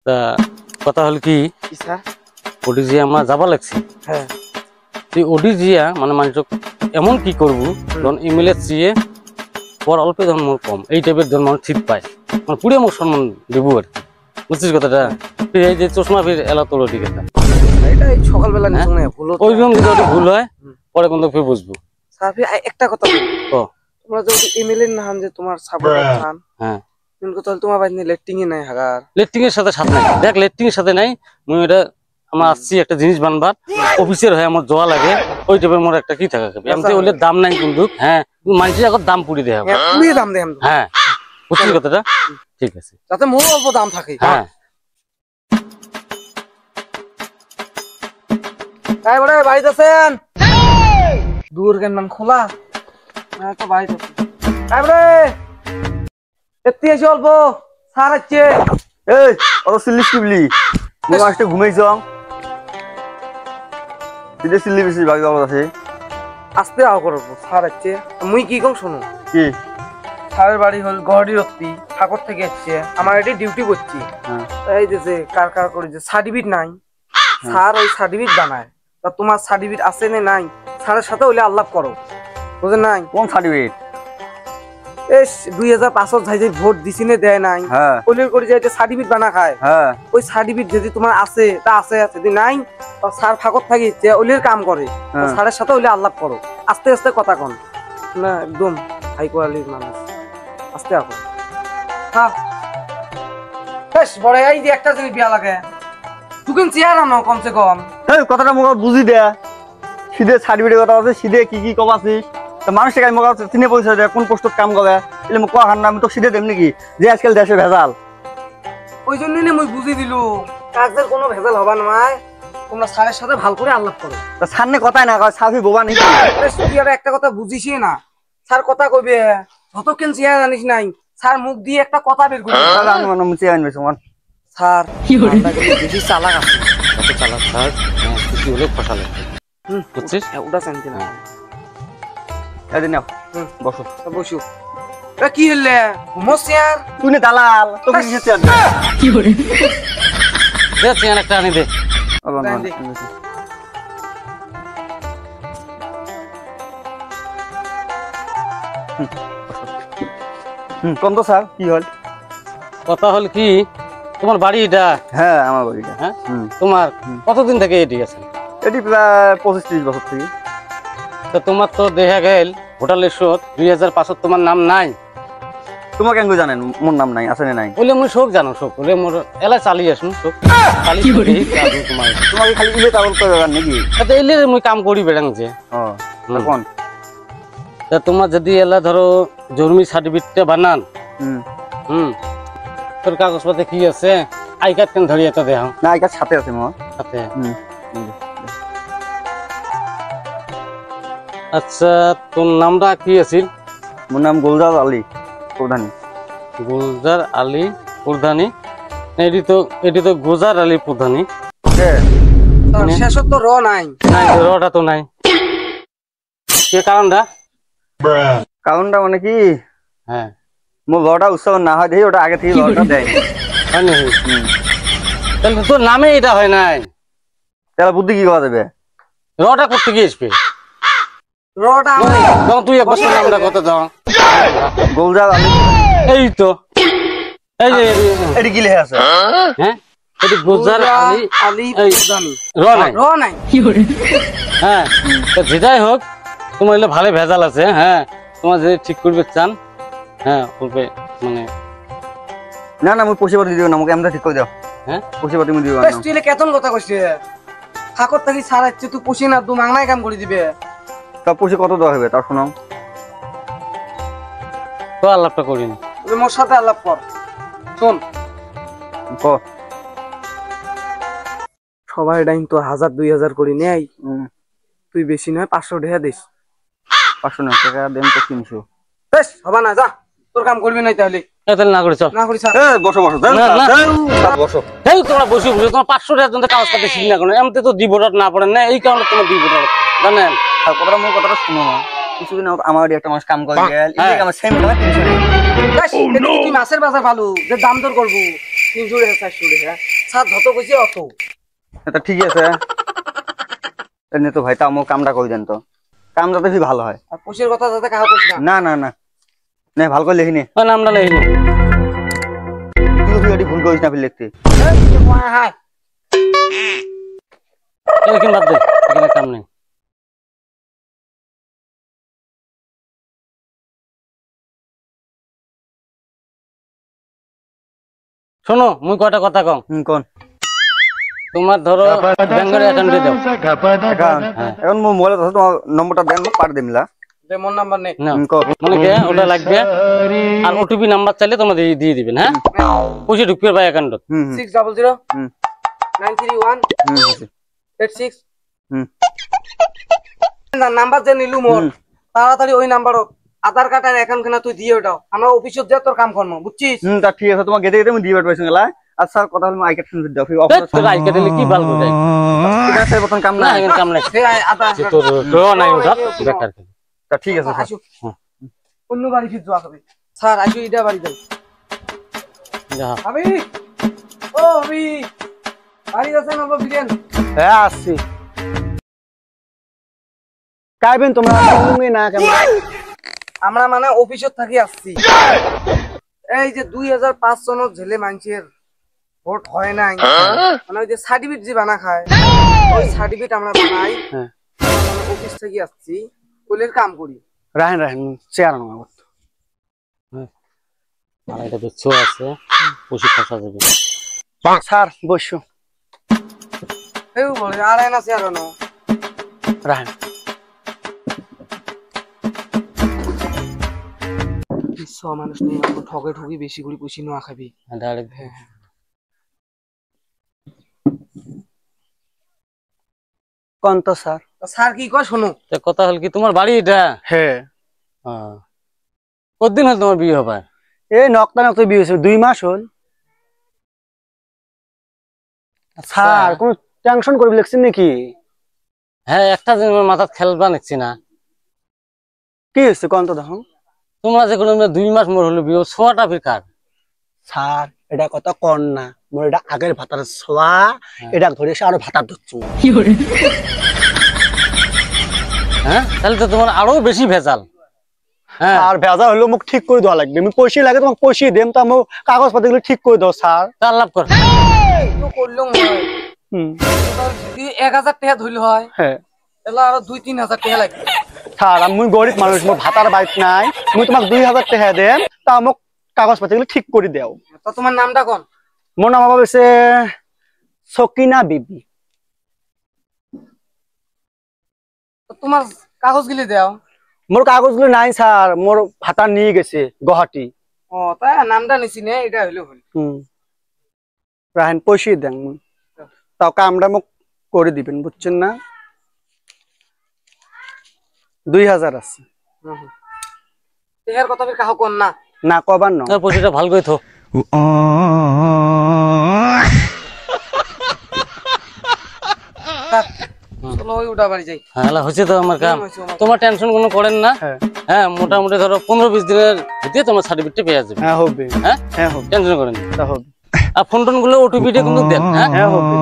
তা কথা হল কি ওডিজিয়া আমার যাবা লাগছে। হ্যাঁ তুই ওডিজিয়া মানে মানুষ এমন কি করবো ধরুন ইমেলে চেয়ে পর অল্প ধরুন মোর কম এই টাইপের ধরুন মানুষ ঠিক পায় মানে পুরে মোর সম্মান দেবো আর কি, বুঝছিস কথাটা? তুই এই যে চশমা ফির এলা তোর ঠিক আছে সকালবেলা ওইরকম যদি ভুল হয় পরে কিন্তু ফির বুঝবো। একটা কথা তোমরা যদি ইমেলে নাম যে তোমার সাপোর্ট চান, হ্যাঁ কিন্তু তাহলে তোমার বাইরে লেটিং এ নাই হাগার লেটিং এর সাথে সাথে নাই দেখ লেটিং এর সাথে নাই মুই এটা আমার আসছি একটা জিনিস বানবার অফিসের হয়ে আমার জোয়া লাগে ওই টাইপের মোর একটা কি থাকা এমনি ওইলে দাম নাই কিন্তু হ্যাঁ মানুষের এখন দাম পুরি দেয় পুরি দাম দেয় হ্যাঁ বুঝছিস কথাটা? ঠিক আছে যাতে মোর অল্প দাম থাকে। হ্যাঁ তাই বড় বাড়িতে আছেন দূর কেন নাম খোলা হ্যাঁ তো বাড়িতে আছি তাই বড় এত্তি এসে অল্প সার আছে এই অত সিল্লি সিবলি মু আজকে ঘুমাই যাও দিদে সিল্লি বেশি ভাগ দাও আছে আস্তে আও করব সার আছে মুই কি কম শুনো কি সারের বাড়ি হল গড়ি রত্তি ঠাকুর থেকে আসছে আমার এটি ডিউটি করছি এই যে কার কার করে যে সার্টিফিকেট নাই স্যার ওই সার্টিফিকেট বানায় তা তোমার সার্টিফিকেট আছে না নাই স্যারের সাথে ওইলে আলাপ করো বুঝেন নাই? কোন সার্টিফিকেট? এস 2005 যাই যাই ভোট দিছি না দেয় নাই ওইলে করে যে এটা সার্টিফিকেট বানা খায় ওই সার্টিফিকেট যদি তোমার আছে তা আছে যদি নাই তা স্যার ফাঁকত থাকি যে ওইলের কাম করে স্যারের সাথে ওইলে আলাপ করো আস্তে আস্তে কথা কন না একদম হাই কোয়ালিটির মানুষ আস্তে আসো। হ্যাঁ বেশ বড় এই যে একটা জিনিস বিয়া লাগে তুকেন চেয়ার আনো কমসে কম এই কথাটা মোক বুঝি দে সিধে সার্টিফিকেটের কথা আছে সিধে কি কি কব আছিস তো মানুষ থেকে মোক চিনে পয়সা দে কোন পোস্টত কাম করে এলে মোক কোয়া খান আমি তো সিধে দেম নাকি যে আজকাল দেশে ভেজাল ওই জন্যই মুই বুঝি দিলু কাজের কোনো ভেজাল হবা নয় তোমরা স্যারের সাথে ভালো করে আলাপ করো। তা সামনে কথাই না কয় সাফি বোবা নাকি তুই আর একটা কথা বুঝিসই না স্যার কথা কইবে যতক্ষণ চেয়ার জানিস নাই স্যার মুখ দিয়ে একটা কথা বের করবে আমি মনে মুচি আনবে সমান স্যার বেশি চালাক আছে কত চালাক স্যার কিছু হলে ফসালে বুঝছিস ওটা শান্তি না এদিন নাও বসো বসু কি হলে ঘুমোস চেয়ার তুই না দালাল তোকে কিসের চেয়ার দে কি করে দে চেয়ার একটা আনি দে কোন তো স্যার কি হল? কথা হল কি তোমার বাড়ি এটা? হ্যাঁ আমার বাড়িটা। হ্যাঁ তোমার কতদিন থেকে এটি আছে? এটি প্রায় 25-30 বছর থেকে। তো তোমার তো দেখা গেল হোটেলের শোধ 2005 তোমার নাম নাই। তোমার কেন জানেন মোর নাম নাই আছে না নাই? বলে মুই সব জানো সব বলে মোর এলা চালি আসুন সব চালি করে তোমার তোমাকে খালি ইলে তাবল করে গান নাকি? তো এলে মুই কাম করি বেড়াং যে কোন তা তোমার যদি এলা ধরো জমি সার্টিফিকেটটা বানান তোর কাগজপত্রে কি আছে আই কার্ড কেন ধরি এটা দেখাও না আই কার্ড সাথে আছে মোর সাথে। আচ্ছা তোর নামটা কি আছিল? মোর নাম গুলজার আলী প্রধানী। গুলজার আলী প্রধানী এটি তো গুলজার আলী প্রধানী শেষত তো র নাই নাই রটা তো নাই কে কারণটা? কারণটা মানে কি হ্যাঁ মোর লটা উৎসব না হয় দেখি ওটা আগে থেকে লটা দেয় হয় নাকি? তাহলে তোর নামে এটা হয় নাই তাহলে বুদ্ধি কি করা যাবে? রটা করতে গিয়ে আসবে রটা তুই একবার নামটা কত দাও গুলজার আলী এই তো এই যে এটি কি লেখা আছে? হ্যাঁ এটি গুলজার আলী আলী প্রধানী র নাই র নাই হ্যাঁ তো যেটাই হোক তোমার এলে ভালো ভেজাল আছে। হ্যাঁ তোমার যদি ঠিক করবে চান হ্যাঁ বলবে মানে না না মুই পয়সা পাতি দিও না আমাকে এমনি ঠিক করে দাও। হ্যাঁ পয়সা পাতি মুই দিও না তুই কেতন কথা কইছিস ঠাকুর থাকি সারাচ্ছে তুই পয়সা না তুই মাংনাই কাম করে দিবে তা পয়সা কত দেওয়া হবে তার শোনাও তো আলাপটা করিনি তুই মোর সাথে আলাপ কর শোন ক সবাই ডাইন তো 1000-2000 করে নেই তুই বেশি নয় 500 টাকা দিস 500 না টাকা দেন তো 300 বেশ হবে না যা তোর কাম করবি না তাহলে তাহলে না করি চল না করি স্যার বসো বসো বসো এই তোমরা বসে বসে তোমার 500 টাকার জন্য কাগজ কাটে শিখি না কোনো এমনি তো ডিভোটার না পড়েন না এই কারণে তোমার ডিভোটার জানেন আর কথাটা মোর কথাটা শুনো না কিছুদিন আমার একটা মাস কাম করে গেল এই আমার সেম টাকা 300 তুই মাছের বাজার ভালো যে দাম দর করবো 300 টাকা 400 টাকা স্যার যত কইছে অত। এটা ঠিক আছে এমনি তো ভাই তা আমার কামটা করে দেন তো, কামটা তো বেশি ভালো হয়। আর পয়সার কথা যাতে কাহা কইছ না। না না না না ভাল করে লিখিনি, নামটা লেখিনি। তুই ভুল করিস না ফির লিখতে। হাই এখানে বাদ দে, এখানে কাম নেই। শোনো মুই কয়টা কথা কম। কোন তোমার ধরো ব্যাংকের অ্যাকাউন্টে দাও। এখন মোর মোবাইলে তোমার নম্বরটা দেন, মোক পাঠ দিমলা। দে মোর নাম্বার নে। না মানে কি ওটা লাগবে, আর ওটিপি নাম্বার চাইলে তোমার দিয়ে দিবেন। হ্যাঁ পয়সা ঢুকবে ভাই অ্যাকাউন্টত। 600 931 86 নাম্বার যে নিলু মোর তাড়াতাড়ি ওই নাম্বারত আধার কার্ড আর অ্যাকাউন্ট খানা তুই দিয়ে ওটাও, আমরা অফিসত যা তোর কাম করব বুঝছিস। তা ঠিক আছে, তোমার গেতে গেতে আমি দিয়ে পাঠাইছি গেলা। আর স্যার কথা হলো আই কার্ড শুনতে দাও, ফির তোর আই কার্ড দিলে কি ভালো করে যায়। ঠিক আছে বর্তমান কাম না না। এখন কাম নাই, সে আধার তোর তো নাই ওটা বেকার। তা ঠিক আছে স্যার। আসো অন্য বাড়ি ফির যাওয়া হবে। স্যার আসো ইটা বাড়ি যাই। যা আবি ও আবি বাড়ি যাচ্ছে না বিরিয়ান। হ্যাঁ আসছি। কাইবেন তোমরা তুমি না কেমন? আমরা মানে অফিসত থাকি আসছি। এই যে 2005 সনত ঝেলে মানুষের ভোট হয় নাই, মানে ওই যে সার্টিফিকেট যে বানা খায় ওই সার্টিফিকেট আমরা বানাই। অফিস থেকে আসছি, কোলের কাম করি। রাহেন রাহেন চেয়ার না আমার। আর এটা বেচো আছে, পয়সা খরচা যাবে। স্যার বসো। হেউ বলে আর না সে আর না রাহেন। বিশ্ব মানুষ নেই, আমরা ঠকে ঠকি বেশি করে পয়সা নোয়া খাবি। ডাইরেক্ট কোন তো স্যার? স্যার কি কয় শোনো। কথা হল কি তোমার বাড়ি এটা? হ্যাঁ। কতদিন হল তোমার বিয়ে হবার? এই নকটা নকটা বিয়ে হয়েছে 2 মাস হল। স্যার কোন টেনশন করবি লাগছেন নাকি? হ্যাঁ একটা দিন আমার মাথাত খেলবা নিচ্ছি না। কি হয়েছে কোন তো দেখো? তোমরা যে কোনো 2 মাস মোর হলো বিয়ে, ছোয়াটা ফিরকার। স্যার এটা কথা কন না, মোর এটা আগের ভাতার ছোয়া, এটা ধরে এসে আরো ভাতার ধরছো। হ্যাঁ তাহলে তো তোমার আরো বেশি ভেজাল। হ্যাঁ আর ভেজা হলো মোক ঠিক করে দেওয়া লাগবে, আমি পয়সা লাগে তোমাকে পয়সা দেম, তো আমার কাগজ পাতি গুলো ঠিক করে দাও স্যার। তার লাভ কর। তো করলাম হয় যদি 1000 টাকা ধইল হয়, হ্যাঁ এলা আরো 2-3000 টাকা লাগবে। স্যার আমি গরিব মানুষ, মোর ভাতার বাইক নাই, আমি তোমাকে 2000 টাকা দেন, তা আমার কাগজ পাতি গুলো ঠিক করে দাও। তো তোমার নামটা কোন? মোর নাম বাবা হচ্ছে সকিনা বিবি। তো তোমার কাগজ গিলে দাও। মোর কাগজ গুলো নাই স্যার, মোর ভাতা নিয়ে গেছে গুয়াহাটি। ও তাই নামটা নিছি নে, এটা হইলো হল। রাহেন পয়সা দেন, তাও কামটা মোক করে দিবেন বুঝছেন না। 2000 আছে। টেকার কথা ফির কাহো কোন না। না কবার না। পয়সাটা ভালো করে থো। চলো ওই উঠা বাড়ি যাই। হ্যাঁ হচ্ছে তো আমার কাম, তোমার টেনশন কোনো করেন না। হ্যাঁ মোটামুটি ধরো 15-20 দিনের ভিতরে তোমার সার্টিফিকেট পেয়ে যাবে। হ্যাঁ হবে। হ্যাঁ হ্যাঁ হবে, টেনশন করেন না। তা হবে। আর ফোন টোন গুলো ওটিপি দিয়ে কিন্তু দেন। হ্যাঁ হ্যাঁ হবে।